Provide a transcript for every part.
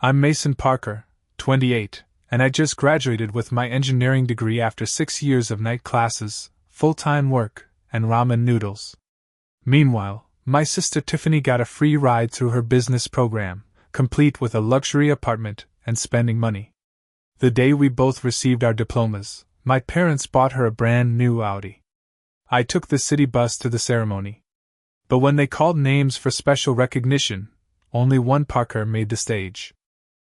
I'm Mason Parker, 28, and I just graduated with my engineering degree after 6 years of night classes, full-time work, and ramen noodles. Meanwhile, my sister Tiffany got a free ride through her business program, complete with a luxury apartment and spending money. The day we both received our diplomas, my parents bought her a brand new Audi. I took the city bus to the ceremony. But when they called names for special recognition, only one Parker made the stage.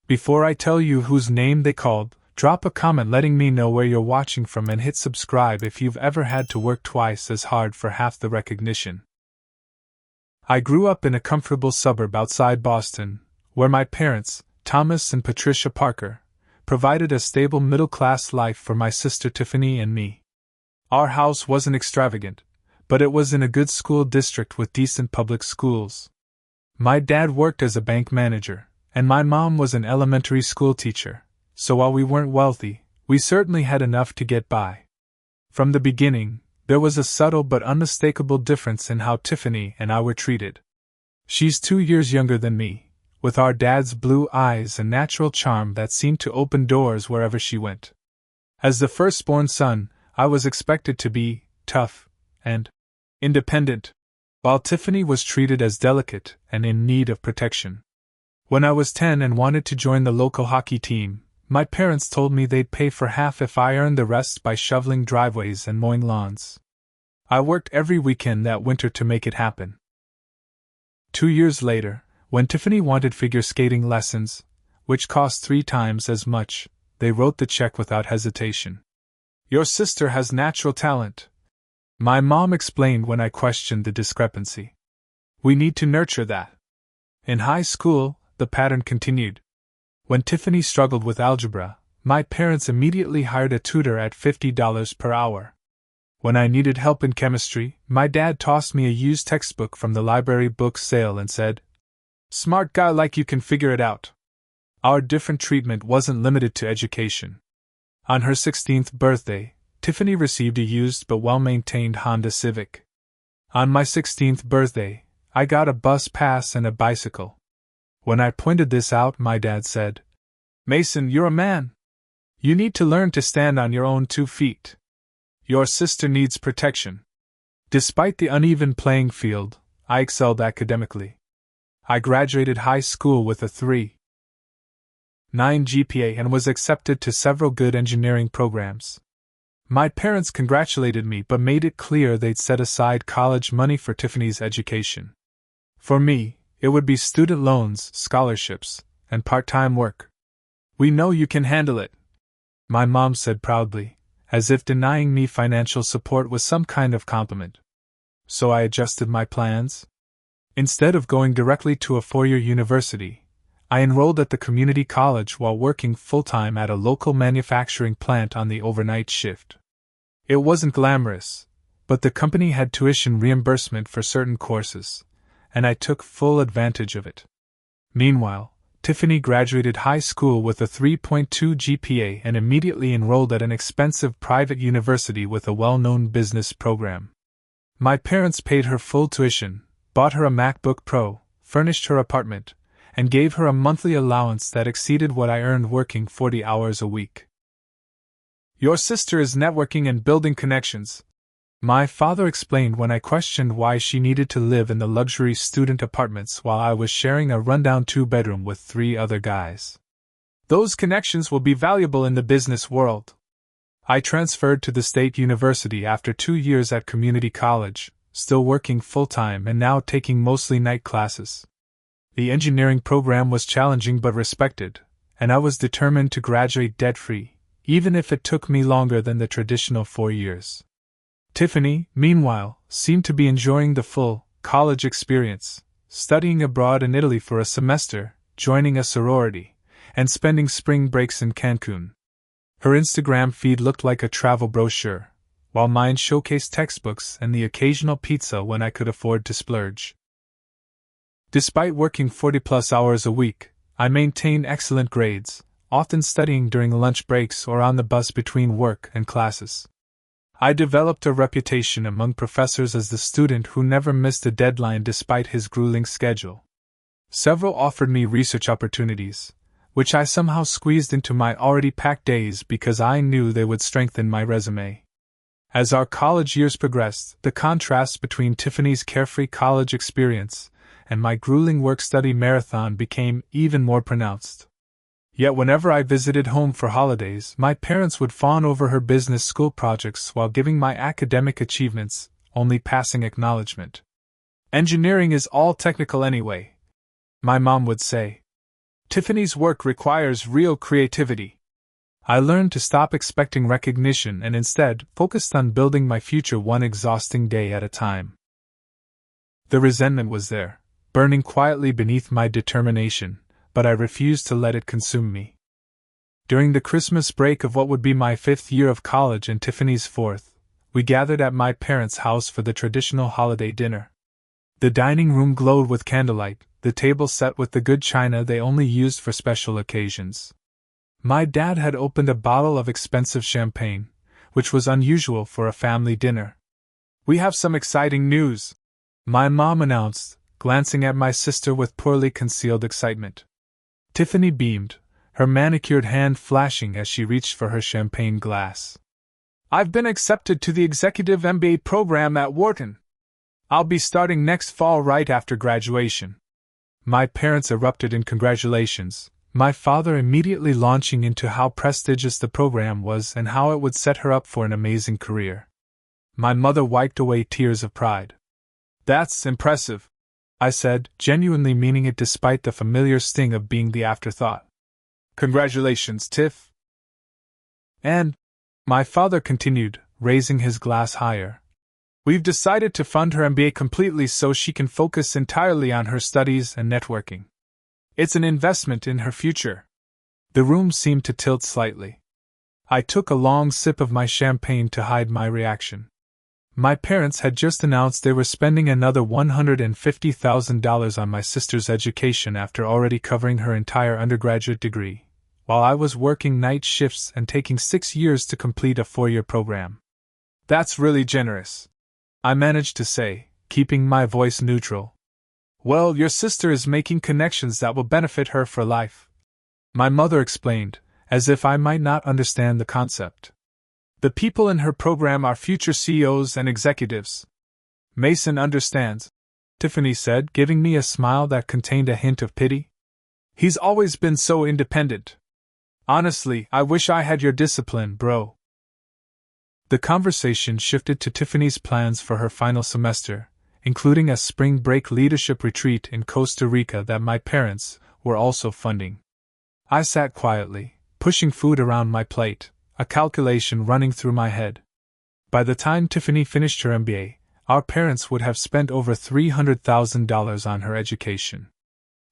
Before I tell you whose name they called, drop a comment letting me know where you're watching from and hit subscribe if you've ever had to work twice as hard for half the recognition. I grew up in a comfortable suburb outside Boston, where my parents, Thomas and Patricia Parker, provided a stable middle-class life for my sister Tiffany and me. Our house wasn't extravagant, but it was in a good school district with decent public schools. My dad worked as a bank manager, and my mom was an elementary school teacher, so while we weren't wealthy, we certainly had enough to get by. From the beginning, there was a subtle but unmistakable difference in how Tiffany and I were treated. She's 2 years younger than me, with our dad's blue eyes and natural charm that seemed to open doors wherever she went. As the firstborn son, I was expected to be tough and independent, while Tiffany was treated as delicate and in need of protection. When I was 10 and wanted to join the local hockey team, my parents told me they'd pay for half if I earned the rest by shoveling driveways and mowing lawns. I worked every weekend that winter to make it happen. 2 years later, when Tiffany wanted figure skating lessons, which cost 3 times as much, they wrote the check without hesitation. "Your sister has natural talent," my mom explained when I questioned the discrepancy. "We need to nurture that." In high school, the pattern continued. When Tiffany struggled with algebra, my parents immediately hired a tutor at $50 per hour. When I needed help in chemistry, my dad tossed me a used textbook from the library book sale and said, "Smart guy like you can figure it out." Our different treatment wasn't limited to education. On her 16th birthday, Tiffany received a used but well-maintained Honda Civic. On my 16th birthday, I got a bus pass and a bicycle. When I pointed this out, my dad said, "Mason, you're a man. You need to learn to stand on your own 2 feet. Your sister needs protection." Despite the uneven playing field, I excelled academically. I graduated high school with a 3.9 GPA and was accepted to several good engineering programs. My parents congratulated me but made it clear they'd set aside college money for Tiffany's education. For me, it would be student loans, scholarships, and part-time work. "We know you can handle it," my mom said proudly, as if denying me financial support was some kind of compliment. So I adjusted my plans. Instead of going directly to a 4-year university, I enrolled at the community college while working full-time at a local manufacturing plant on the overnight shift. It wasn't glamorous, but the company had tuition reimbursement for certain courses, and I took full advantage of it. Meanwhile, Tiffany graduated high school with a 3.2 GPA and immediately enrolled at an expensive private university with a well-known business program. My parents paid her full tuition, bought her a MacBook Pro, furnished her apartment, and gave her a monthly allowance that exceeded what I earned working 40 hours a week. "Your sister is networking and building connections," my father explained when I questioned why she needed to live in the luxury student apartments while I was sharing a rundown 2-bedroom with 3 other guys. "Those connections will be valuable in the business world." I transferred to the state university after 2 years at community college, still working full-time and now taking mostly night classes. The engineering program was challenging but respected, and I was determined to graduate debt-free, even if it took me longer than the traditional 4 years. Tiffany, meanwhile, seemed to be enjoying the full college experience, studying abroad in Italy for a semester, joining a sorority, and spending spring breaks in Cancun. Her Instagram feed looked like a travel brochure, while mine showcased textbooks and the occasional pizza when I could afford to splurge. Despite working 40-plus hours a week, I maintained excellent grades, often studying during lunch breaks or on the bus between work and classes. I developed a reputation among professors as the student who never missed a deadline despite his grueling schedule. Several offered me research opportunities, which I somehow squeezed into my already packed days because I knew they would strengthen my resume. As our college years progressed, the contrast between Tiffany's carefree college experience and my grueling work-study marathon became even more pronounced. Yet whenever I visited home for holidays, my parents would fawn over her business school projects while giving my academic achievements only passing acknowledgement. "Engineering is all technical anyway," my mom would say. "Tiffany's work requires real creativity." I learned to stop expecting recognition and instead focused on building my future one exhausting day at a time. The resentment was there, burning quietly beneath my determination, but I refused to let it consume me. During the Christmas break of what would be my 5th year of college and Tiffany's 4th, we gathered at my parents' house for the traditional holiday dinner. The dining room glowed with candlelight, the table set with the good china they only used for special occasions. My dad had opened a bottle of expensive champagne, which was unusual for a family dinner. "We have some exciting news," my mom announced, glancing at my sister with poorly concealed excitement. Tiffany beamed, her manicured hand flashing as she reached for her champagne glass. "I've been accepted to the executive MBA program at Wharton. I'll be starting next fall right after graduation." My parents erupted in congratulations, my father immediately launching into how prestigious the program was and how it would set her up for an amazing career. My mother wiped away tears of pride. "That's impressive," I said, genuinely meaning it despite the familiar sting of being the afterthought. "Congratulations, Tiff." "And," my father continued, raising his glass higher, "we've decided to fund her MBA completely so she can focus entirely on her studies and networking. It's an investment in her future." The room seemed to tilt slightly. I took a long sip of my champagne to hide my reaction. My parents had just announced they were spending another $150,000 on my sister's education after already covering her entire undergraduate degree, while I was working night shifts and taking 6 years to complete a 4-year program. "That's really generous," I managed to say, keeping my voice neutral. "Well, your sister is making connections that will benefit her for life," my mother explained, as if I might not understand the concept. "The people in her program are future CEOs and executives." "Mason understands," Tiffany said, giving me a smile that contained a hint of pity. "He's always been so independent. Honestly, I wish I had your discipline, bro." The conversation shifted to Tiffany's plans for her final semester, including a spring break leadership retreat in Costa Rica that my parents were also funding. I sat quietly, pushing food around my plate, a calculation running through my head. By the time Tiffany finished her MBA, our parents would have spent over $300,000 on her education.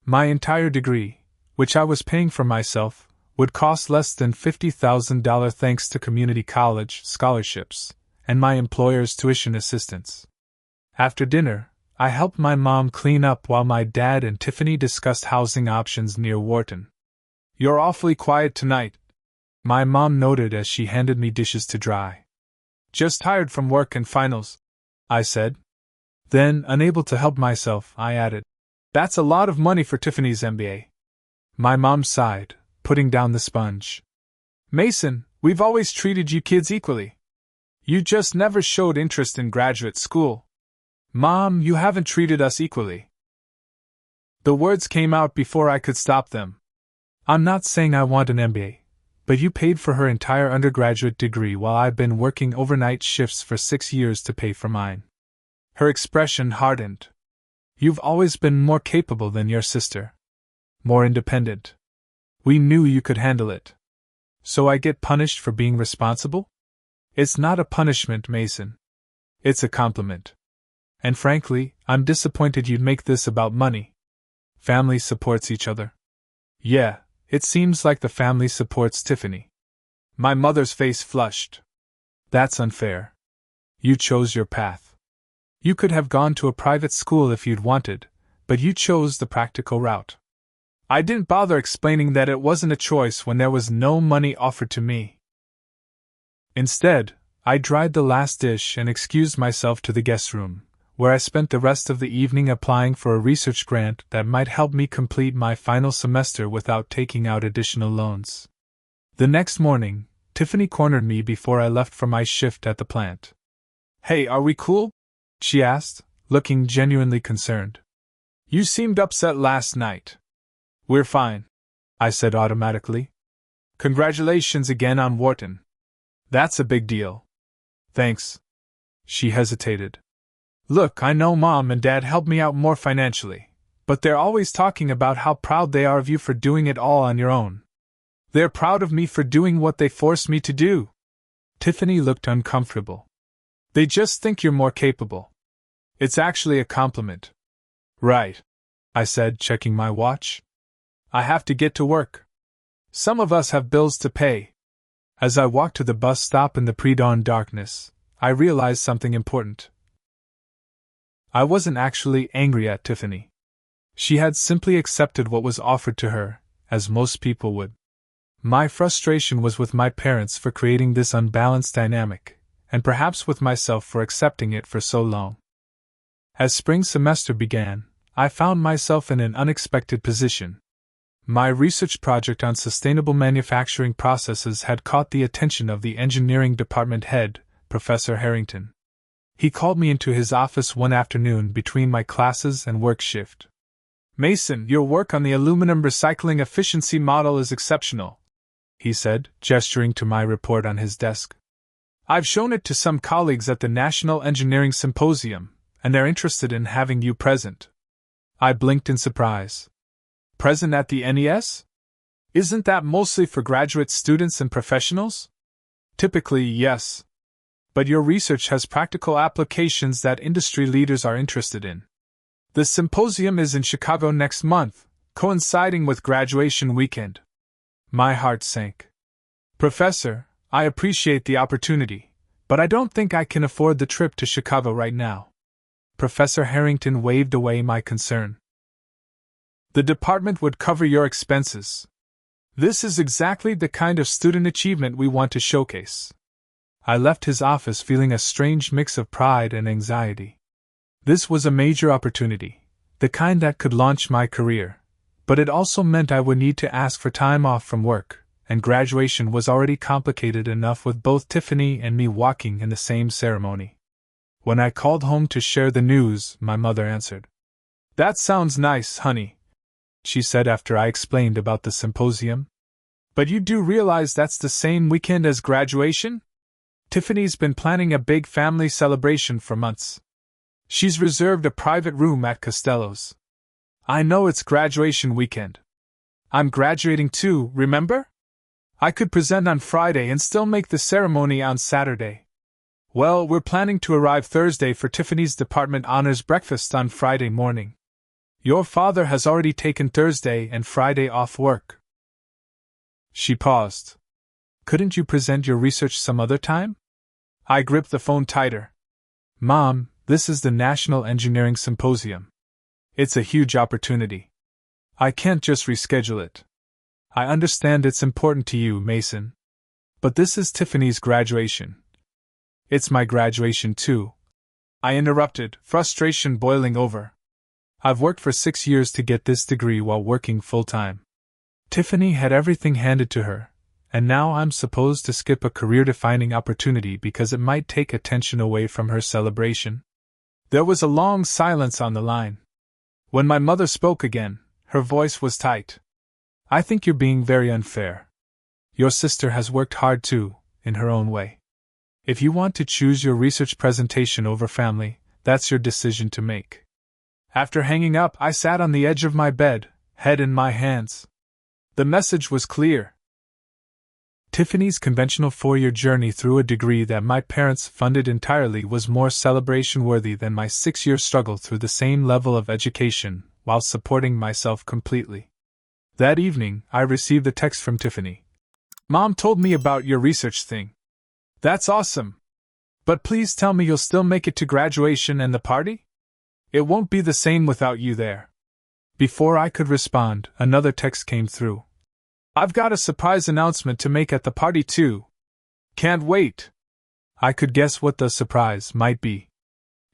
My entire degree, which I was paying for myself, would cost less than $50,000 thanks to community college scholarships and my employer's tuition assistance. After dinner, I helped my mom clean up while my dad and Tiffany discussed housing options near Wharton. "You're awfully quiet tonight," my mom noted as she handed me dishes to dry. "Just tired from work and finals," I said. Then, unable to help myself, I added, "That's a lot of money for Tiffany's MBA." My mom sighed, putting down the sponge. "Mason, we've always treated you kids equally. You just never showed interest in graduate school. Mom, you haven't treated us equally." The words came out before I could stop them. "I'm not saying I want an MBA, but you paid for her entire undergraduate degree while I've been working overnight shifts for 6 years to pay for mine." Her expression hardened. "You've always been more capable than your sister. More independent. We knew you could handle it. So I get punished for being responsible?" "It's not a punishment, Mason. It's a compliment. And frankly, I'm disappointed you'd make this about money. Family supports each other." "Yeah, it seems like the family supports Tiffany." My mother's face flushed. "That's unfair. You chose your path. You could have gone to a private school if you'd wanted, but you chose the practical route." I didn't bother explaining that it wasn't a choice when there was no money offered to me. Instead, I dried the last dish and excused myself to the guest room, where I spent the rest of the evening applying for a research grant that might help me complete my final semester without taking out additional loans. The next morning, Tiffany cornered me before I left for my shift at the plant. "Hey, are we cool?" she asked, looking genuinely concerned. "You seemed upset last night." "We're fine," I said automatically. "Congratulations again on Wharton. That's a big deal." "Thanks." She hesitated. "Look, I know Mom and Dad help me out more financially, but they're always talking about how proud they are of you for doing it all on your own. They're proud of me for doing what they forced me to do." Tiffany looked uncomfortable. "They just think you're more capable. It's actually a compliment." "Right," I said, checking my watch. "I have to get to work. Some of us have bills to pay." As I walked to the bus stop in the pre-dawn darkness, I realized something important. I wasn't actually angry at Tiffany. She had simply accepted what was offered to her, as most people would. My frustration was with my parents for creating this unbalanced dynamic, and perhaps with myself for accepting it for so long. As spring semester began, I found myself in an unexpected position. My research project on sustainable manufacturing processes had caught the attention of the engineering department head, Professor Harrington. He called me into his office one afternoon between my classes and work shift. "Mason, your work on the aluminum recycling efficiency model is exceptional," he said, gesturing to my report on his desk. "I've shown it to some colleagues at the National Engineering Symposium, and they're interested in having you present." I blinked in surprise. "Present at the NES? Isn't that mostly for graduate students and professionals?" "Typically, yes. But your research has practical applications that industry leaders are interested in. The symposium is in Chicago next month, coinciding with graduation weekend." My heart sank. "Professor, I appreciate the opportunity, but I don't think I can afford the trip to Chicago right now." Professor Harrington waved away my concern. "The department would cover your expenses. This is exactly the kind of student achievement we want to showcase." I left his office feeling a strange mix of pride and anxiety. This was a major opportunity, the kind that could launch my career, but it also meant I would need to ask for time off from work, and graduation was already complicated enough with both Tiffany and me walking in the same ceremony. When I called home to share the news, my mother answered. "That sounds nice, honey," she said after I explained about the symposium. "But you do realize that's the same weekend as graduation? Tiffany's been planning a big family celebration for months. She's reserved a private room at Costello's. I know it's graduation weekend. I'm graduating too, remember? I could present on Friday and still make the ceremony on Saturday. Well, we're planning to arrive Thursday for Tiffany's department honors breakfast on Friday morning. Your father has already taken Thursday and Friday off work." She paused. "Couldn't you present your research some other time?" I gripped the phone tighter. "Mom, this is the National Engineering Symposium. It's a huge opportunity. I can't just reschedule it. I understand it's important to you, Mason. But this is Tiffany's graduation. It's my graduation too," I interrupted, frustration boiling over. "I've worked for 6 years to get this degree while working full-time. Tiffany had everything handed to her, and now I'm supposed to skip a career-defining opportunity because it might take attention away from her celebration?" There was a long silence on the line. When my mother spoke again, her voice was tight. "I think you're being very unfair. Your sister has worked hard too, in her own way. If you want to choose your research presentation over family, that's your decision to make." After hanging up, I sat on the edge of my bed, head in my hands. The message was clear. Tiffany's conventional 4-year journey through a degree that my parents funded entirely was more celebration-worthy than my 6-year struggle through the same level of education while supporting myself completely. That evening, I received a text from Tiffany. "Mom told me about your research thing. That's awesome. But please tell me you'll still make it to graduation and the party? It won't be the same without you there." Before I could respond, another text came through. "I've got a surprise announcement to make at the party too. Can't wait." I could guess what the surprise might be.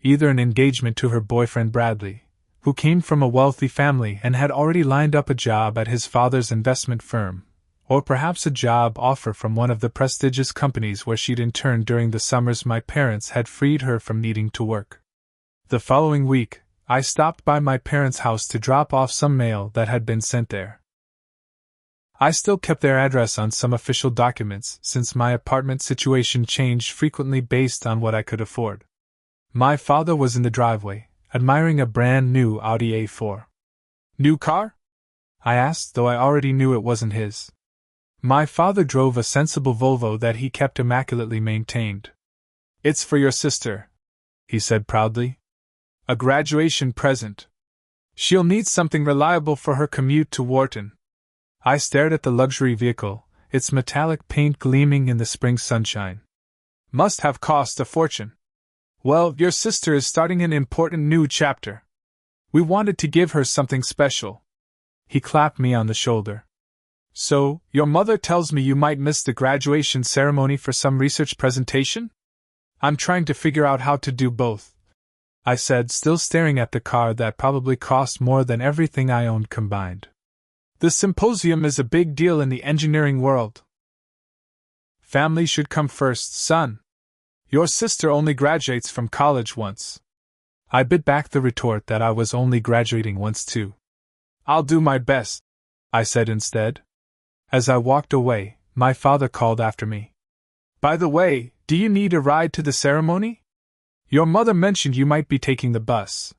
either an engagement to her boyfriend Bradley, who came from a wealthy family and had already lined up a job at his father's investment firm, or perhaps a job offer from one of the prestigious companies where she'd interned during the summers my parents had freed her from needing to work. The following week, I stopped by my parents' house to drop off some mail that had been sent there. I still kept their address on some official documents since my apartment situation changed frequently based on what I could afford. My father was in the driveway, admiring a brand new Audi A4. "New car?" I asked, though I already knew it wasn't his. My father drove a sensible Volvo that he kept immaculately maintained. "It's for your sister," he said proudly. "A graduation present. She'll need something reliable for her commute to Wharton." I stared at the luxury vehicle, its metallic paint gleaming in the spring sunshine. "Must have cost a fortune." "Well, your sister is starting an important new chapter. We wanted to give her something special." He clapped me on the shoulder. "So, your mother tells me you might miss the graduation ceremony for some research presentation?" "I'm trying to figure out how to do both," I said, still staring at the car that probably cost more than everything I owned combined. "The symposium is a big deal in the engineering world. Family should come first, son. Your sister only graduates from college once." I bit back the retort that I was only graduating once too. "I'll do my best," I said instead. As I walked away, my father called after me. "By the way, do you need a ride to the ceremony? Your mother mentioned you might be taking the bus."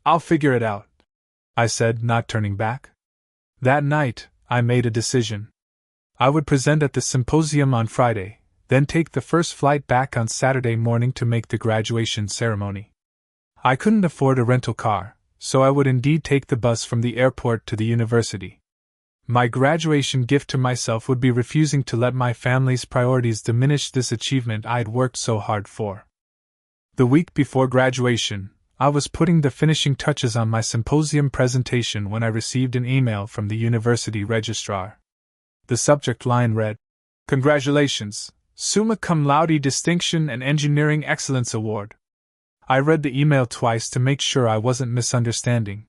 "I'll figure it out," I said, not turning back. That night, I made a decision. I would present at the symposium on Friday, then take the first flight back on Saturday morning to make the graduation ceremony. I couldn't afford a rental car, so I would indeed take the bus from the airport to the university. My graduation gift to myself would be refusing to let my family's priorities diminish this achievement I'd worked so hard for. The week before graduation, I was putting the finishing touches on my symposium presentation when I received an email from the university registrar. The subject line read, "Congratulations, Summa Cum Laude Distinction and Engineering Excellence Award." I read the email twice to make sure I wasn't misunderstanding.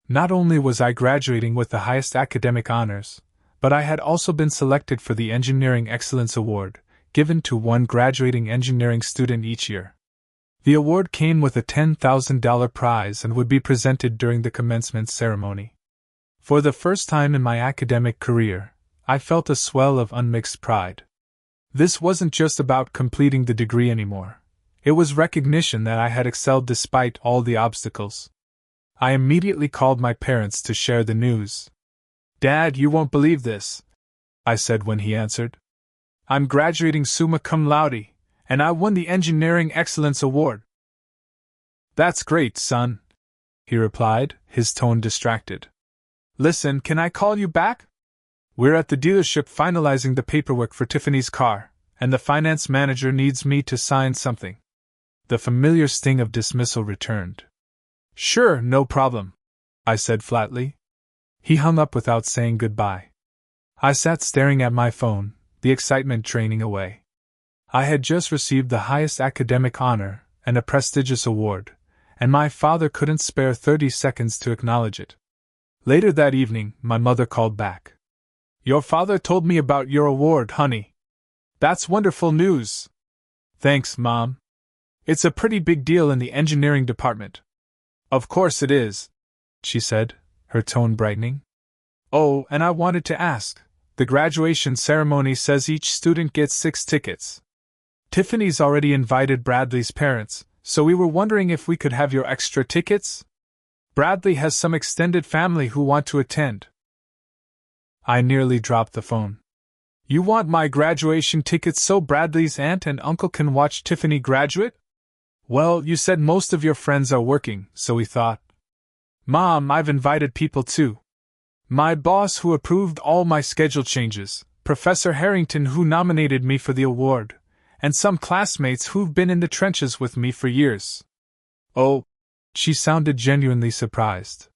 Not only was I graduating with the highest academic honors, but I had also been selected for the Engineering Excellence Award, given to one graduating engineering student each year. The award came with a $10,000 prize and would be presented during the commencement ceremony. For the first time in my academic career, I felt a swell of unmixed pride. This wasn't just about completing the degree anymore. It was recognition that I had excelled despite all the obstacles. I immediately called my parents to share the news. "Dad, you won't believe this," I said when he answered. "I'm graduating summa cum laude, and I won the Engineering Excellence Award." "That's great, son," he replied, his tone distracted. "Listen, can I call you back? We're at the dealership finalizing the paperwork for Tiffany's car, and the finance manager needs me to sign something." The familiar sting of dismissal returned. "Sure, no problem," I said flatly. He hung up without saying goodbye. I sat staring at my phone, the excitement draining away. I had just received the highest academic honor and a prestigious award, and my father couldn't spare 30 seconds to acknowledge it. Later that evening, my mother called back. "Your father told me about your award, honey. That's wonderful news." "Thanks, Mom. It's a pretty big deal in the engineering department." "Of course it is," she said, her tone brightening. "Oh, and I wanted to ask, the graduation ceremony says each student gets 6 tickets. Tiffany's already invited Bradley's parents, so we were wondering if we could have your extra tickets? Bradley has some extended family who want to attend." I nearly dropped the phone. "You want my graduation tickets so Bradley's aunt and uncle can watch Tiffany graduate? Well, you said most of your friends are working, so we thought." "Mom, I've invited people too. My boss who approved all my schedule changes, Professor Harrington who nominated me for the award, and some classmates who've been in the trenches with me for years." "Oh," she sounded genuinely surprised.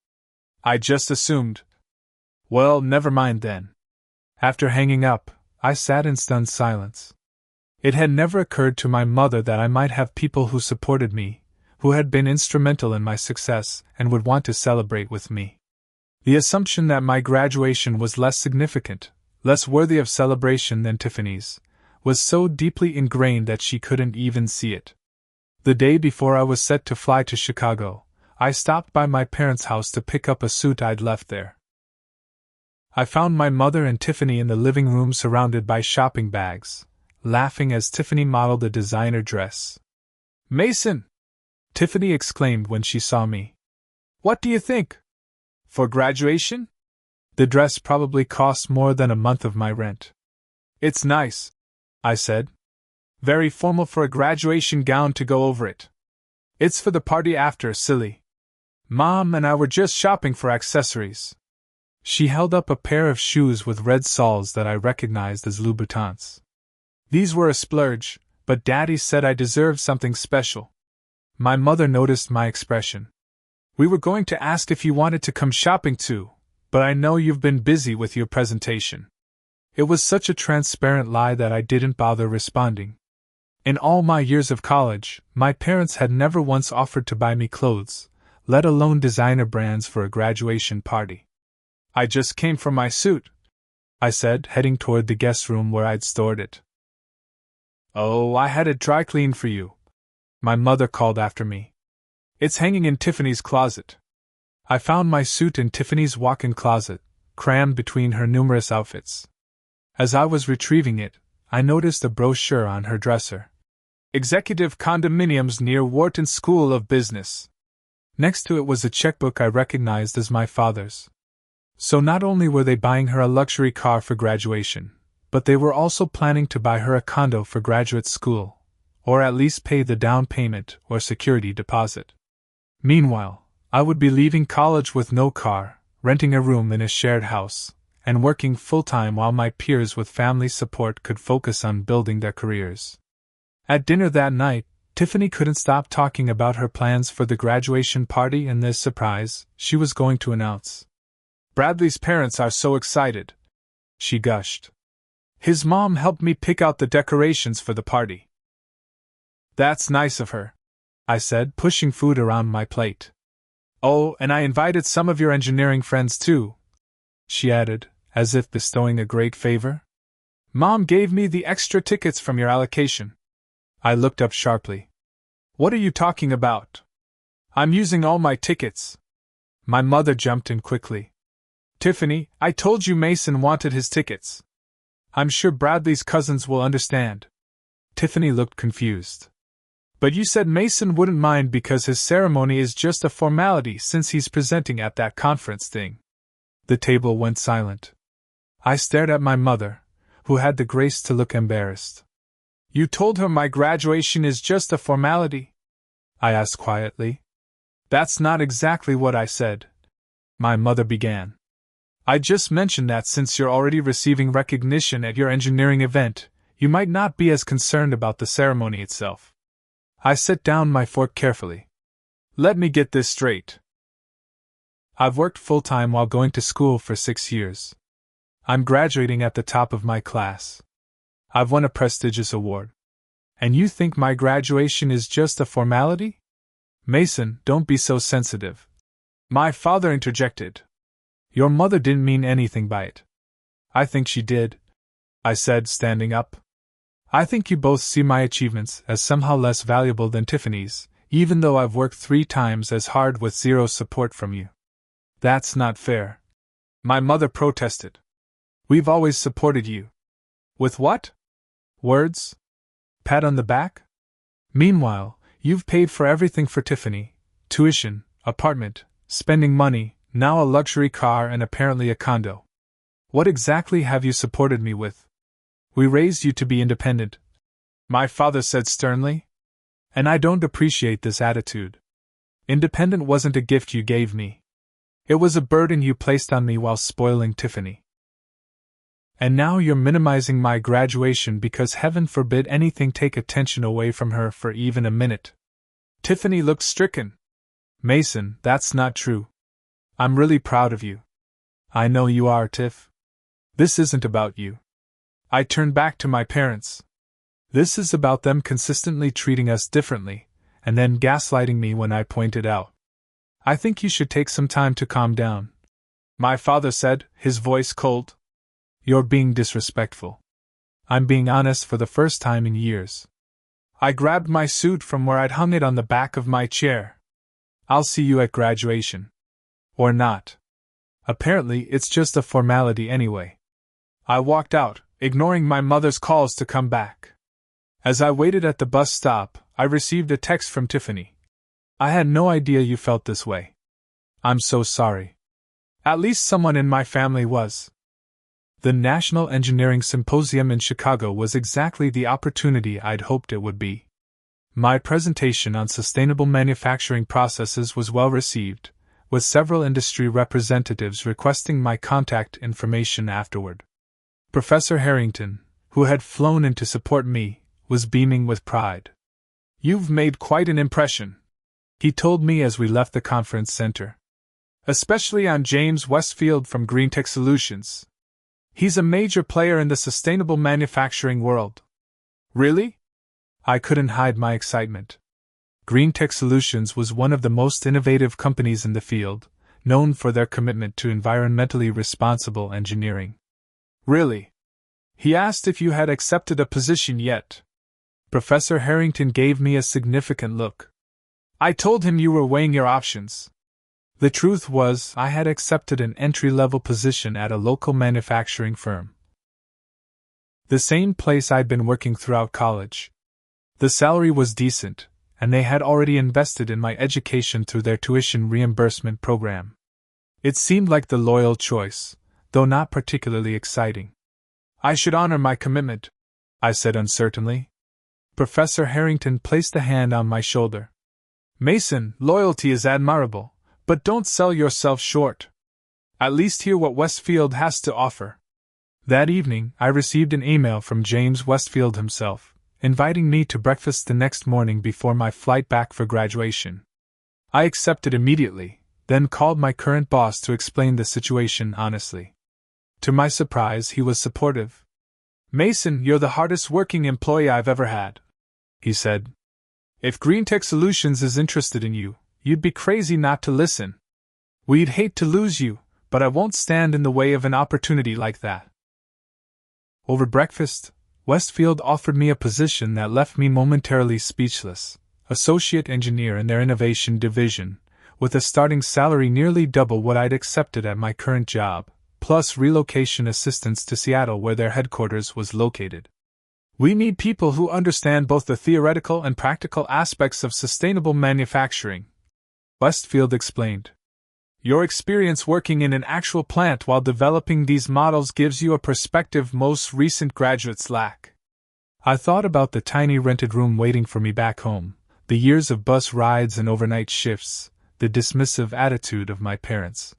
"I just assumed." "Well, never mind then." After hanging up, I sat in stunned silence. It had never occurred to my mother that I might have people who supported me, who had been instrumental in my success and would want to celebrate with me. The assumption that my graduation was less significant, less worthy of celebration than Tiffany's, was so deeply ingrained that she couldn't even see it. The day before I was set to fly to Chicago, I stopped by my parents' house to pick up a suit I'd left there. I found my mother and Tiffany in the living room surrounded by shopping bags, laughing as Tiffany modeled a designer dress. "Mason!" Tiffany exclaimed when she saw me. "What do you think? For graduation?" The dress probably cost more than a month of my rent. "It's nice," I said. "Very formal for a graduation gown to go over it. It's for the party after, silly. Mom and I were just shopping for accessories." She held up a pair of shoes with red soles that I recognized as Louboutins. "These were a splurge, but Daddy said I deserved something special." My mother noticed my expression. "We were going to ask if you wanted to come shopping too, but I know you've been busy with your presentation." It was such a transparent lie that I didn't bother responding. In all my years of college, my parents had never once offered to buy me clothes, let alone designer brands for a graduation party. "I just came from my suit," I said, heading toward the guest room where I'd stored it. "Oh, I had it dry cleaned for you," my mother called after me. "It's hanging in Tiffany's closet." I found my suit in Tiffany's walk-in closet, crammed between her numerous outfits. As I was retrieving it, I noticed a brochure on her dresser. "Executive Condominiums near Wharton School of Business." Next to it was a checkbook I recognized as my father's. So not only were they buying her a luxury car for graduation, but they were also planning to buy her a condo for graduate school, or at least pay the down payment or security deposit. Meanwhile, I would be leaving college with no car, renting a room in a shared house, and working full-time while my peers with family support could focus on building their careers. At dinner that night, Tiffany couldn't stop talking about her plans for the graduation party and the surprise she was going to announce. "Bradley's parents are so excited," she gushed. "His mom helped me pick out the decorations for the party." "That's nice of her," I said, pushing food around my plate. "Oh, and I invited some of your engineering friends too," she added, as if bestowing a great favor. "Mom gave me the extra tickets from your allocation." I looked up sharply. "What are you talking about?" "I'm using all my tickets." My mother jumped in quickly. "Tiffany, I told you Mason wanted his tickets. I'm sure Bradley's cousins will understand." Tiffany looked confused. "But you said Mason wouldn't mind because his ceremony is just a formality since he's presenting at that conference thing." The table went silent. I stared at my mother, who had the grace to look embarrassed. "You told her my graduation is just a formality?" I asked quietly. "That's not exactly what I said," my mother began. "I just mentioned that since you're already receiving recognition at your engineering event, you might not be as concerned about the ceremony itself." I set down my fork carefully. "Let me get this straight. I've worked full-time while going to school for 6 years. I'm graduating at the top of my class. I've won a prestigious award. And you think my graduation is just a formality?" "Mason, don't be so sensitive," my father interjected. "Your mother didn't mean anything by it." "I think she did," I said, standing up. "I think you both see my achievements as somehow less valuable than Tiffany's, even though I've worked 3 times as hard with zero support from you." "That's not fair," my mother protested. "We've always supported you." "With what? Words? Pat on the back? Meanwhile, you've paid for everything for Tiffany: tuition, apartment, spending money, now a luxury car and apparently a condo. What exactly have you supported me with?" "We raised you to be independent," my father said sternly. "And I don't appreciate this attitude. Independent wasn't a gift you gave me. It was a burden you placed on me while spoiling Tiffany. And now you're minimizing my graduation because heaven forbid anything take attention away from her for even a minute." Tiffany looked stricken. "Mason, that's not true. I'm really proud of you." "I know you are, Tiff. This isn't about you." I turned back to my parents. "This is about them consistently treating us differently, and then gaslighting me when I pointed out. "I think you should take some time to calm down," my father said, his voice cold. "You're being disrespectful." "I'm being honest for the first time in years." I grabbed my suit from where I'd hung it on the back of my chair. "I'll see you at graduation." "Or not. Apparently, it's just a formality anyway." I walked out, ignoring my mother's calls to come back. As I waited at the bus stop, I received a text from Tiffany. "I had no idea you felt this way. I'm so sorry. At least someone in my family was." The National Engineering Symposium in Chicago was exactly the opportunity I'd hoped it would be. My presentation on sustainable manufacturing processes was well received, with several industry representatives requesting my contact information afterward. Professor Harrington, who had flown in to support me, was beaming with pride. "You've made quite an impression," he told me as we left the conference center. "Especially on James Westfield from GreenTech Solutions. He's a major player in the sustainable manufacturing world." "Really?" I couldn't hide my excitement. GreenTech Solutions was one of the most innovative companies in the field, known for their commitment to environmentally responsible engineering. "Really?" He asked if you had accepted a position yet. Professor Harrington gave me a significant look. "I told him you were weighing your options." The truth was, I had accepted an entry-level position at a local manufacturing firm. The same place I'd been working throughout college. The salary was decent, and they had already invested in my education through their tuition reimbursement program. It seemed like the loyal choice, though not particularly exciting. "I should honor my commitment," I said uncertainly. Professor Harrington placed a hand on my shoulder. "Mason, loyalty is admirable, but don't sell yourself short. At least hear what Westfield has to offer." That evening, I received an email from James Westfield himself, inviting me to breakfast the next morning before my flight back for graduation. I accepted immediately, then called my current boss to explain the situation honestly. To my surprise, he was supportive. "Mason, you're the hardest working employee I've ever had," he said. "If GreenTech Solutions is interested in you, you'd be crazy not to listen. We'd hate to lose you, but I won't stand in the way of an opportunity like that." Over breakfast, Westfield offered me a position that left me momentarily speechless: associate engineer in their innovation division, with a starting salary nearly double what I'd accepted at my current job, plus relocation assistance to Seattle where their headquarters was located. "We need people who understand both the theoretical and practical aspects of sustainable manufacturing," Westfield explained. "Your experience working in an actual plant while developing these models gives you a perspective most recent graduates lack." I thought about the tiny rented room waiting for me back home, the years of bus rides and overnight shifts, the dismissive attitude of my parents.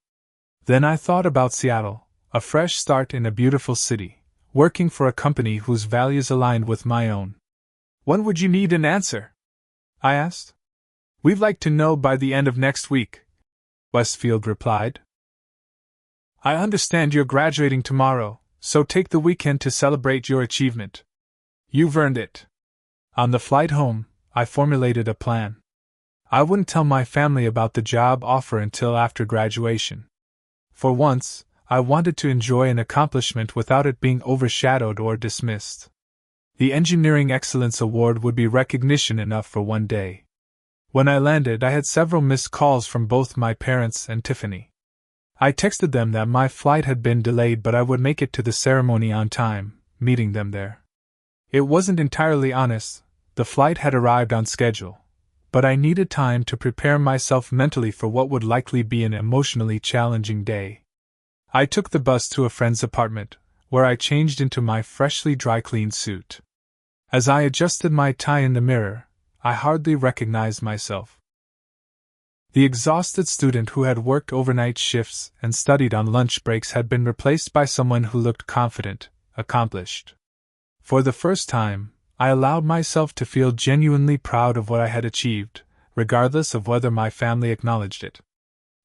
Then I thought about Seattle, a fresh start in a beautiful city, working for a company whose values aligned with my own. "When would you need an answer?" I asked. "We'd like to know by the end of next week," Westfield replied. "I understand you're graduating tomorrow, so take the weekend to celebrate your achievement. You've earned it." On the flight home, I formulated a plan. I wouldn't tell my family about the job offer until after graduation. For once, I wanted to enjoy an accomplishment without it being overshadowed or dismissed. The Engineering Excellence Award would be recognition enough for one day. When I landed, I had several missed calls from both my parents and Tiffany. I texted them that my flight had been delayed but I would make it to the ceremony on time, meeting them there. It wasn't entirely honest, the flight had arrived on schedule, but I needed time to prepare myself mentally for what would likely be an emotionally challenging day. I took the bus to a friend's apartment, where I changed into my freshly dry-cleaned suit. As I adjusted my tie in the mirror, I hardly recognized myself. The exhausted student who had worked overnight shifts and studied on lunch breaks had been replaced by someone who looked confident, accomplished. For the first time, I allowed myself to feel genuinely proud of what I had achieved, regardless of whether my family acknowledged it.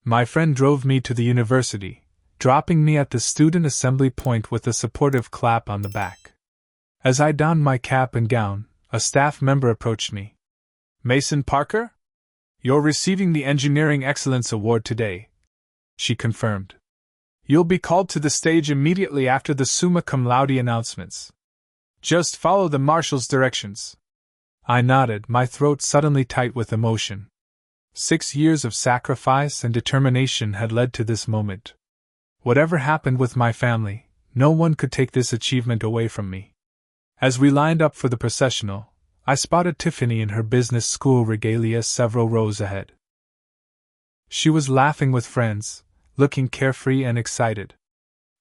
My friend drove me to the university, dropping me at the student assembly point with a supportive clap on the back. As I donned my cap and gown, a staff member approached me. Mason Parker? You're receiving the Engineering Excellence Award today, she confirmed. You'll be called to the stage immediately after the summa cum laude announcements. Just follow the marshal's directions. I nodded, my throat suddenly tight with emotion. 6 years of sacrifice and determination had led to this moment. Whatever happened with my family, no one could take this achievement away from me. As we lined up for the processional, I spotted Tiffany in her business school regalia several rows ahead. She was laughing with friends, looking carefree and excited.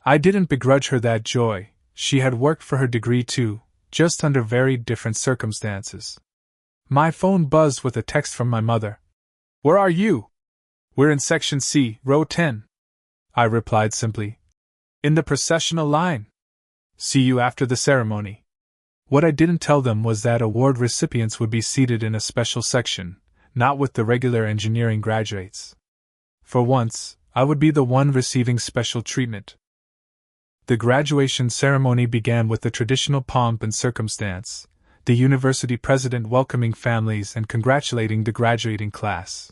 I didn't begrudge her that joy. She had worked for her degree too, just under very different circumstances. My phone buzzed with a text from my mother. "Where are you?" "We're in Section C, row 10. I replied simply. "In the processional line. See you after the ceremony." What I didn't tell them was that award recipients would be seated in a special section, not with the regular engineering graduates. For once, I would be the one receiving special treatment. The graduation ceremony began with the traditional pomp and circumstance, the university president welcoming families and congratulating the graduating class.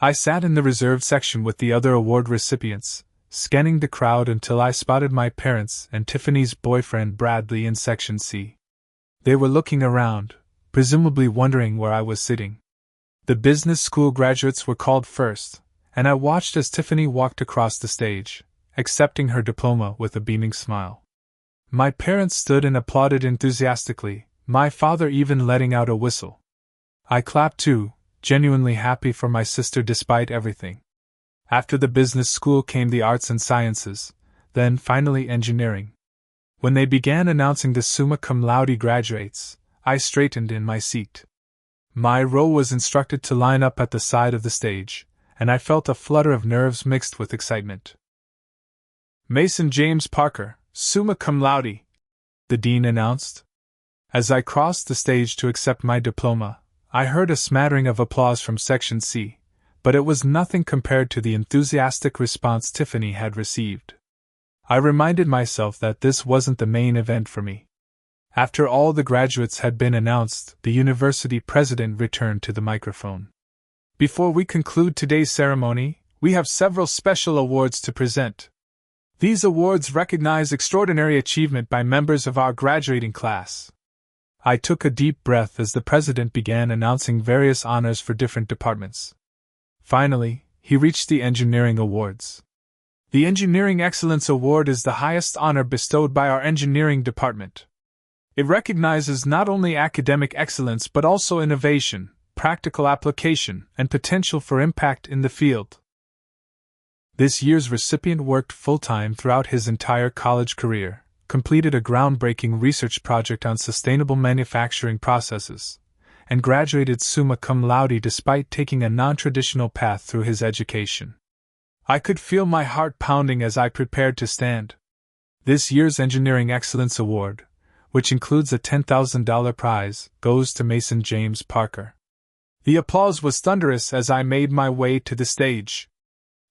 I sat in the reserved section with the other award recipients, scanning the crowd until I spotted my parents and Tiffany's boyfriend Bradley in Section C. They were looking around, presumably wondering where I was sitting. The business school graduates were called first, and I watched as Tiffany walked across the stage, accepting her diploma with a beaming smile. My parents stood and applauded enthusiastically, my father even letting out a whistle. I clapped too, genuinely happy for my sister despite everything. After the business school came the arts and sciences, then finally engineering. When they began announcing the summa cum laude graduates, I straightened in my seat. My row was instructed to line up at the side of the stage, and I felt a flutter of nerves mixed with excitement. "Mason James Parker, summa cum laude," the dean announced. As I crossed the stage to accept my diploma, I heard a smattering of applause from Section C, but it was nothing compared to the enthusiastic response Tiffany had received. I reminded myself that this wasn't the main event for me. After all the graduates had been announced, the university president returned to the microphone. "Before we conclude today's ceremony, we have several special awards to present. These awards recognize extraordinary achievement by members of our graduating class." I took a deep breath as the president began announcing various honors for different departments. Finally, he reached the engineering awards. The Engineering Excellence Award is the highest honor bestowed by our engineering department. It recognizes not only academic excellence but also innovation, practical application, and potential for impact in the field. This year's recipient worked full-time throughout his entire college career, completed a groundbreaking research project on sustainable manufacturing processes, and graduated summa cum laude despite taking a non-traditional path through his education. I could feel my heart pounding as I prepared to stand. This year's Engineering Excellence Award, which includes a $10,000 prize, goes to Mason James Parker. The applause was thunderous as I made my way to the stage.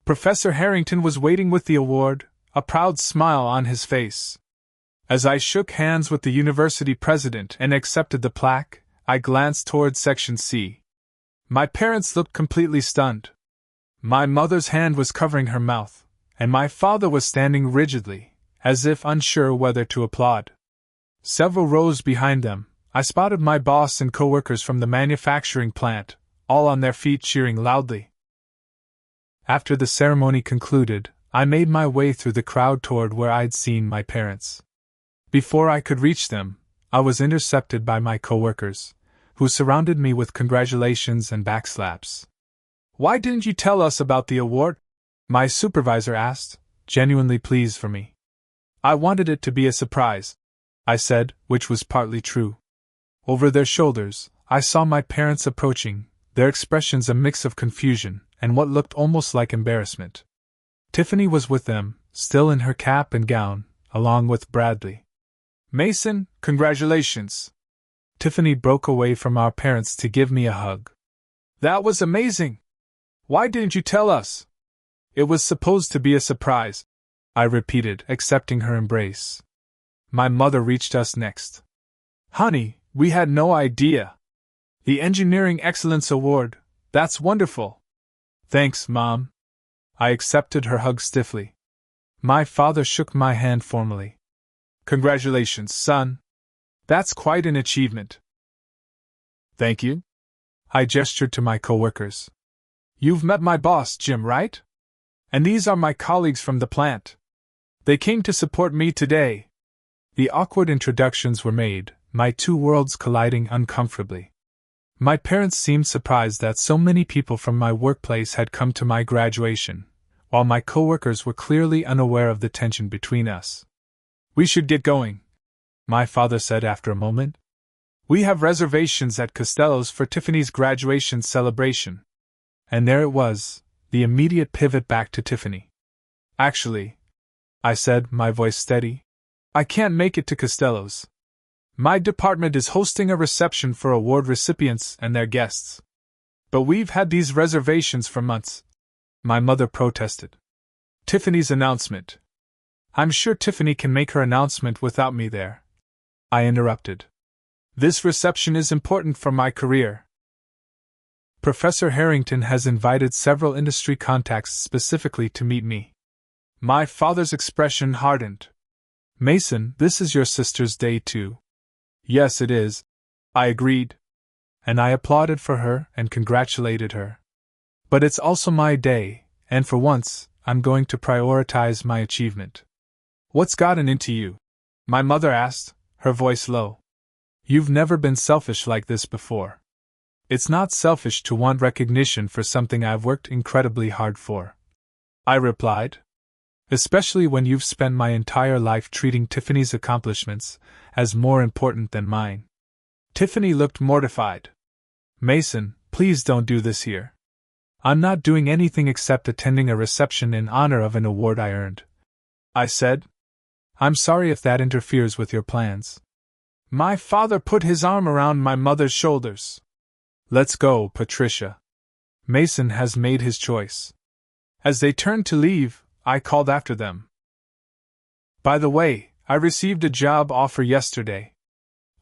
Professor Harrington was waiting with the award, a proud smile on his face. As I shook hands with the university president and accepted the plaque, I glanced toward Section C. My parents looked completely stunned. My mother's hand was covering her mouth, and my father was standing rigidly, as if unsure whether to applaud. Several rows behind them, I spotted my boss and coworkers from the manufacturing plant, all on their feet cheering loudly. After the ceremony concluded, I made my way through the crowd toward where I'd seen my parents. Before I could reach them, I was intercepted by my coworkers, who surrounded me with congratulations and backslaps. "Why didn't you tell us about the award?" my supervisor asked, genuinely pleased for me. "I wanted it to be a surprise," I said, which was partly true. Over their shoulders, I saw my parents approaching, their expressions a mix of confusion and what looked almost like embarrassment. Tiffany was with them, still in her cap and gown, along with Bradley. "Mason, congratulations!" Tiffany broke away from our parents to give me a hug. "That was amazing! Why didn't you tell us?" "It was supposed to be a surprise," I repeated, accepting her embrace. My mother reached us next. "Honey, we had no idea." The Engineering Excellence Award. That's wonderful. Thanks, Mom. I accepted her hug stiffly. My father shook my hand formally. Congratulations, son. That's quite an achievement. Thank you. I gestured to my coworkers. You've met my boss, Jim, right? And these are my colleagues from the plant. They came to support me today. The awkward introductions were made, my two worlds colliding uncomfortably. My parents seemed surprised that so many people from my workplace had come to my graduation, while my coworkers were clearly unaware of the tension between us. We should get going, my father said after a moment. We have reservations at Costello's for Tiffany's graduation celebration. And there it was, the immediate pivot back to Tiffany. Actually, I said, my voice steady, I can't make it to Costello's. My department is hosting a reception for award recipients and their guests. But we've had these reservations for months, my mother protested. Tiffany's announcement. I'm sure Tiffany can make her announcement without me there. I interrupted. This reception is important for my career. Professor Harrington has invited several industry contacts specifically to meet me. My father's expression hardened. Mason, this is your sister's day too. Yes, it is, I agreed. And I applauded for her and congratulated her. But it's also my day, and for once, I'm going to prioritize my achievement. What's gotten into you? My mother asked, her voice low. You've never been selfish like this before. It's not selfish to want recognition for something I've worked incredibly hard for, I replied. Especially when you've spent my entire life treating Tiffany's accomplishments as more important than mine. Tiffany looked mortified. Mason, please don't do this here. I'm not doing anything except attending a reception in honor of an award I earned, I said. I'm sorry if that interferes with your plans. My father put his arm around my mother's shoulders. Let's go, Patricia. Mason has made his choice. As they turned to leave, I called after them. By the way, I received a job offer yesterday.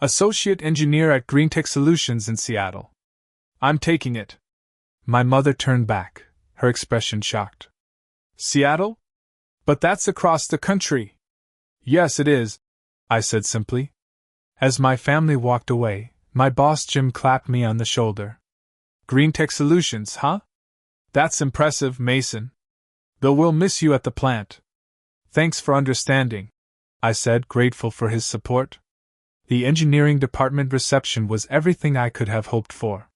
Associate engineer at GreenTech Solutions in Seattle. I'm taking it. My mother turned back, her expression shocked. Seattle? But that's across the country. Yes, it is, I said simply. As my family walked away, my boss Jim clapped me on the shoulder. GreenTech Solutions, huh? That's impressive, Mason. Though we'll miss you at the plant. Thanks for understanding, I said, grateful for his support. The engineering department reception was everything I could have hoped for.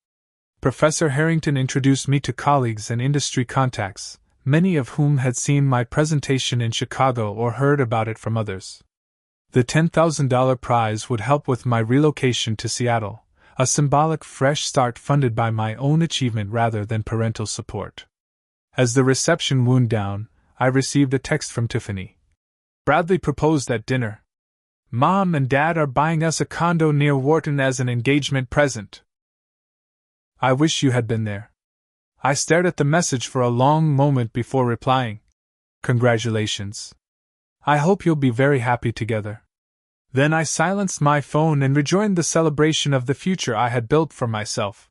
Professor Harrington introduced me to colleagues and industry contacts, many of whom had seen my presentation in Chicago or heard about it from others. The $10,000 prize would help with my relocation to Seattle, a symbolic fresh start funded by my own achievement rather than parental support. As the reception wound down, I received a text from Tiffany. Bradley proposed at dinner. Mom and Dad are buying us a condo near Wharton as an engagement present. I wish you had been there. I stared at the message for a long moment before replying. Congratulations. I hope you'll be very happy together. Then I silenced my phone and rejoined the celebration of the future I had built for myself.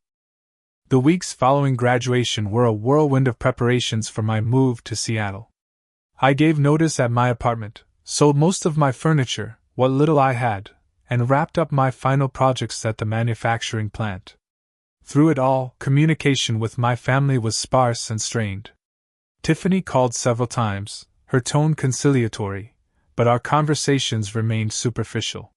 The weeks following graduation were a whirlwind of preparations for my move to Seattle. I gave notice at my apartment, sold most of my furniture, what little I had, and wrapped up my final projects at the manufacturing plant. Through it all, communication with my family was sparse and strained. Tiffany called several times, her tone conciliatory, but our conversations remained superficial.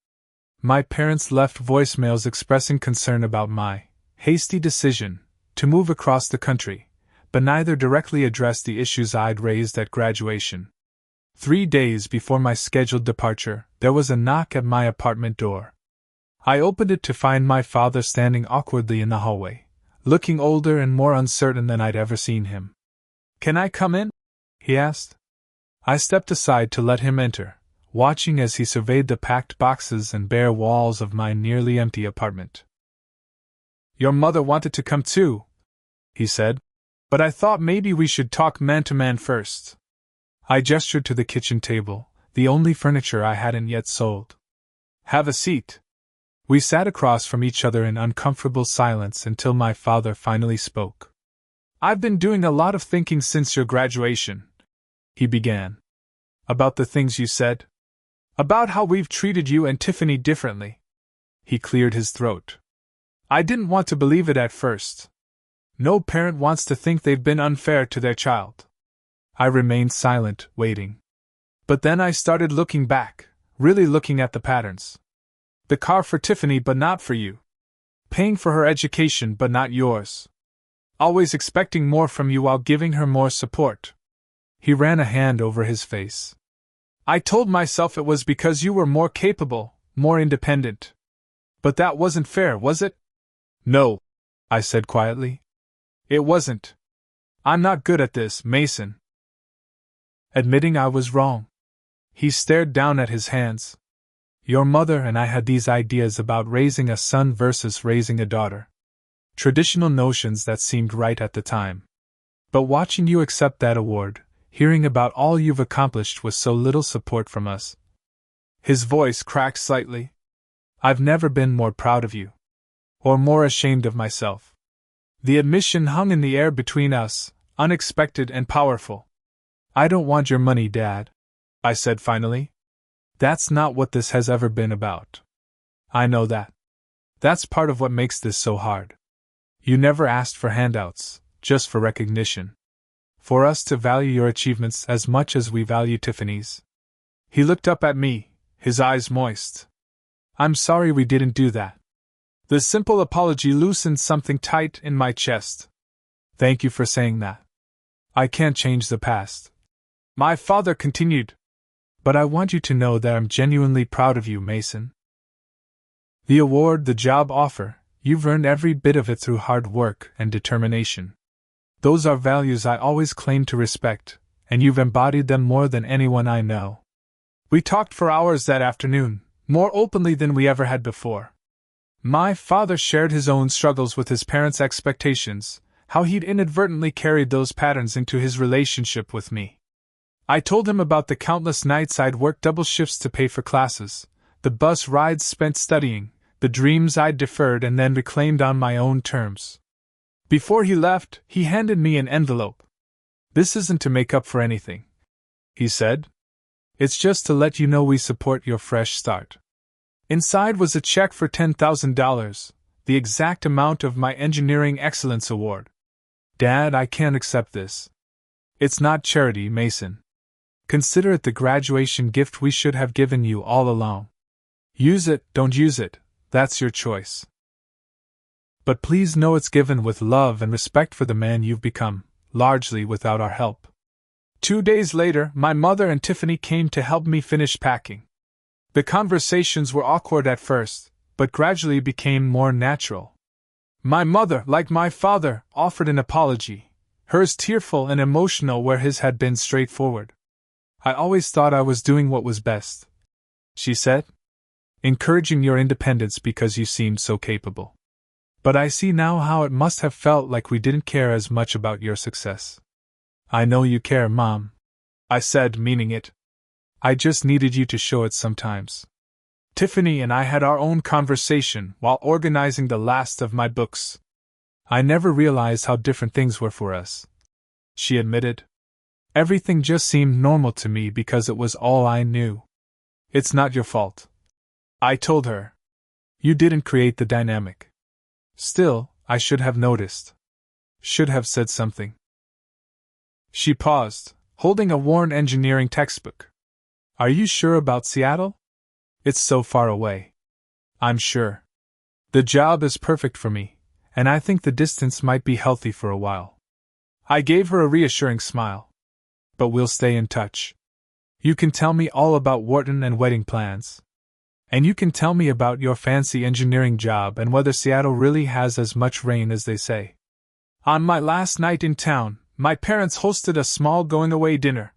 My parents left voicemails expressing concern about my hasty decision to move across the country, but neither directly addressed the issues I'd raised at graduation. 3 days before my scheduled departure, there was a knock at my apartment door. I opened it to find my father standing awkwardly in the hallway, looking older and more uncertain than I'd ever seen him. "Can I come in?" he asked. I stepped aside to let him enter, watching as he surveyed the packed boxes and bare walls of my nearly empty apartment. "Your mother wanted to come too," he said, "but I thought maybe we should talk man-to-man first." I gestured to the kitchen table, the only furniture I hadn't yet sold. "Have a seat." We sat across from each other in uncomfortable silence until my father finally spoke. "I've been doing a lot of thinking since your graduation," he began. "About the things you said? About how we've treated you and Tiffany differently." He cleared his throat. "I didn't want to believe it at first. No parent wants to think they've been unfair to their child." I remained silent, waiting. But then I started looking back, really looking at the patterns. The car for Tiffany but not for you. Paying for her education but not yours. Always expecting more from you while giving her more support. He ran a hand over his face. "I told myself it was because you were more capable, more independent. But that wasn't fair, was it?" "No," I said quietly. "It wasn't. I'm not good at this, Mason." Admitting I was wrong. He stared down at his hands. "Your mother and I had these ideas about raising a son versus raising a daughter. Traditional notions that seemed right at the time. But watching you accept that award, hearing about all you've accomplished with so little support from us." His voice cracked slightly. "I've never been more proud of you. Or more ashamed of myself." The admission hung in the air between us, unexpected and powerful. "I don't want your money, Dad," I said finally. "That's not what this has ever been about. I know that. That's part of what makes this so hard. You never asked for handouts, just for recognition. For us to value your achievements as much as we value Tiffany's." He looked up at me, his eyes moist. "I'm sorry we didn't do that." The simple apology loosened something tight in my chest. "Thank you for saying that. I can't change the past," my father continued. "But I want you to know that I'm genuinely proud of you, Mason. The award, the job offer, you've earned every bit of it through hard work and determination. Those are values I always claimed to respect, and you've embodied them more than anyone I know." We talked for hours that afternoon, more openly than we ever had before. My father shared his own struggles with his parents' expectations, how he'd inadvertently carried those patterns into his relationship with me. I told him about the countless nights I'd worked double shifts to pay for classes, the bus rides spent studying, the dreams I'd deferred and then reclaimed on my own terms. Before he left, he handed me an envelope. "This isn't to make up for anything," he said. "It's just to let you know we support your fresh start." Inside was a check for $10,000, the exact amount of my Engineering Excellence Award. "Dad, I can't accept this. It's not charity, Mason. Consider it the graduation gift we should have given you all along. Use it, don't use it, that's your choice. But please know it's given with love and respect for the man you've become, largely without our help." 2 days later, my mother and Tiffany came to help me finish packing. The conversations were awkward at first, but gradually became more natural. My mother, like my father, offered an apology, hers tearful and emotional where his had been straightforward. "I always thought I was doing what was best," she said, "encouraging your independence because you seemed so capable. But I see now how it must have felt like we didn't care as much about your success." "I know you care, Mom," I said, meaning it. "I just needed you to show it sometimes." Tiffany and I had our own conversation while organizing the last of my books. "I never realized how different things were for us," she admitted. "Everything just seemed normal to me because it was all I knew." "It's not your fault," I told her. "You didn't create the dynamic. Still, I should have noticed. Should have said something." She paused, holding a worn engineering textbook. "Are you sure about Seattle? It's so far away." "I'm sure. The job is perfect for me, and I think the distance might be healthy for a while." I gave her a reassuring smile. "But we'll stay in touch. You can tell me all about Wharton and wedding plans. And you can tell me about your fancy engineering job and whether Seattle really has as much rain as they say." On my last night in town, my parents hosted a small going-away dinner.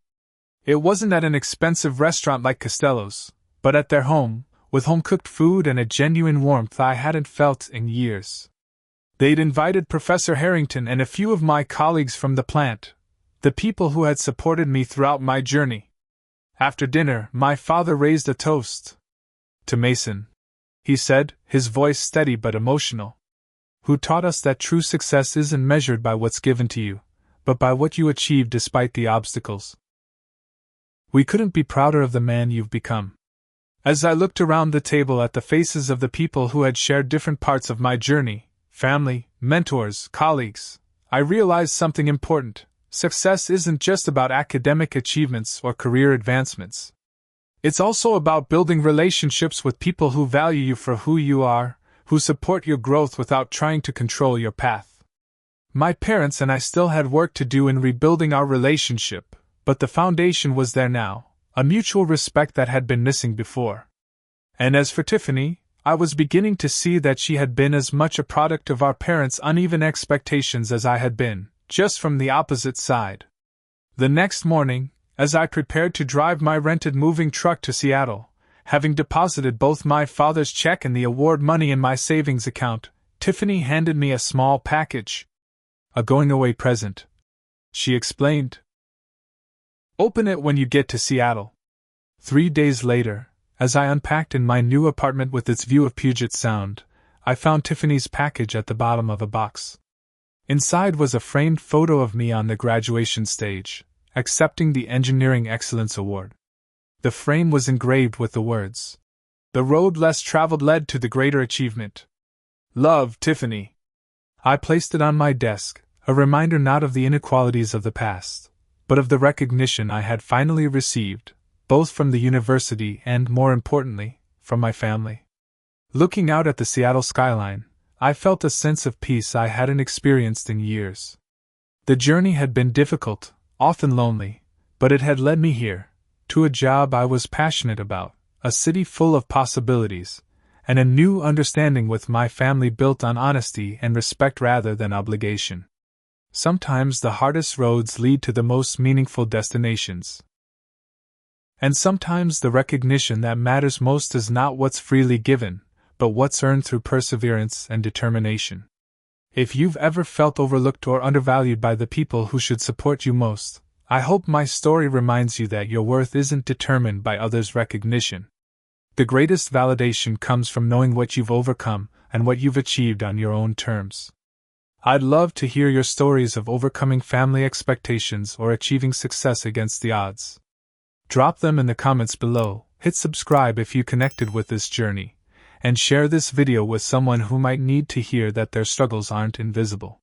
It wasn't at an expensive restaurant like Costello's, but at their home, with home-cooked food and a genuine warmth I hadn't felt in years. They'd invited Professor Harrington and a few of my colleagues from the plant, the people who had supported me throughout my journey. After dinner, my father raised a toast. "To Mason," he said, his voice steady but emotional. Who taught us that true success isn't measured by what's given to you, but by what you achieve despite the obstacles. We couldn't be prouder of the man you've become. As I looked around the table at the faces of the people who had shared different parts of my journey, family, mentors, colleagues, I realized something important. Success isn't just about academic achievements or career advancements. It's also about building relationships with people who value you for who you are, who support your growth without trying to control your path. My parents and I still had work to do in rebuilding our relationship, but the foundation was there now, a mutual respect that had been missing before. And as for Tiffany, I was beginning to see that she had been as much a product of our parents' uneven expectations as I had been, just from the opposite side. The next morning, as I prepared to drive my rented moving truck to Seattle, having deposited both my father's check and the award money in my savings account, Tiffany handed me a small package. A going-away present, she explained. Open it when you get to Seattle. 3 days later, as I unpacked in my new apartment with its view of Puget Sound, I found Tiffany's package at the bottom of a box. Inside was a framed photo of me on the graduation stage, accepting the Engineering Excellence Award. The frame was engraved with the words, "The road less traveled led to the greater achievement. Love, Tiffany." I placed it on my desk, a reminder not of the inequalities of the past, but of the recognition I had finally received, both from the university and, more importantly, from my family. Looking out at the Seattle skyline, I felt a sense of peace I hadn't experienced in years. The journey had been difficult, often lonely, but it had led me here, to a job I was passionate about, a city full of possibilities, and a new understanding with my family built on honesty and respect rather than obligation. Sometimes the hardest roads lead to the most meaningful destinations. And sometimes the recognition that matters most is not what's freely given, but what's earned through perseverance and determination. If you've ever felt overlooked or undervalued by the people who should support you most, I hope my story reminds you that your worth isn't determined by others' recognition. The greatest validation comes from knowing what you've overcome and what you've achieved on your own terms. I'd love to hear your stories of overcoming family expectations or achieving success against the odds. Drop them in the comments below, hit subscribe if you connected with this journey, and share this video with someone who might need to hear that their struggles aren't invisible.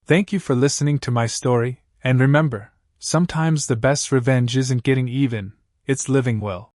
Thank you for listening to my story, and remember, sometimes the best revenge isn't getting even, it's living well.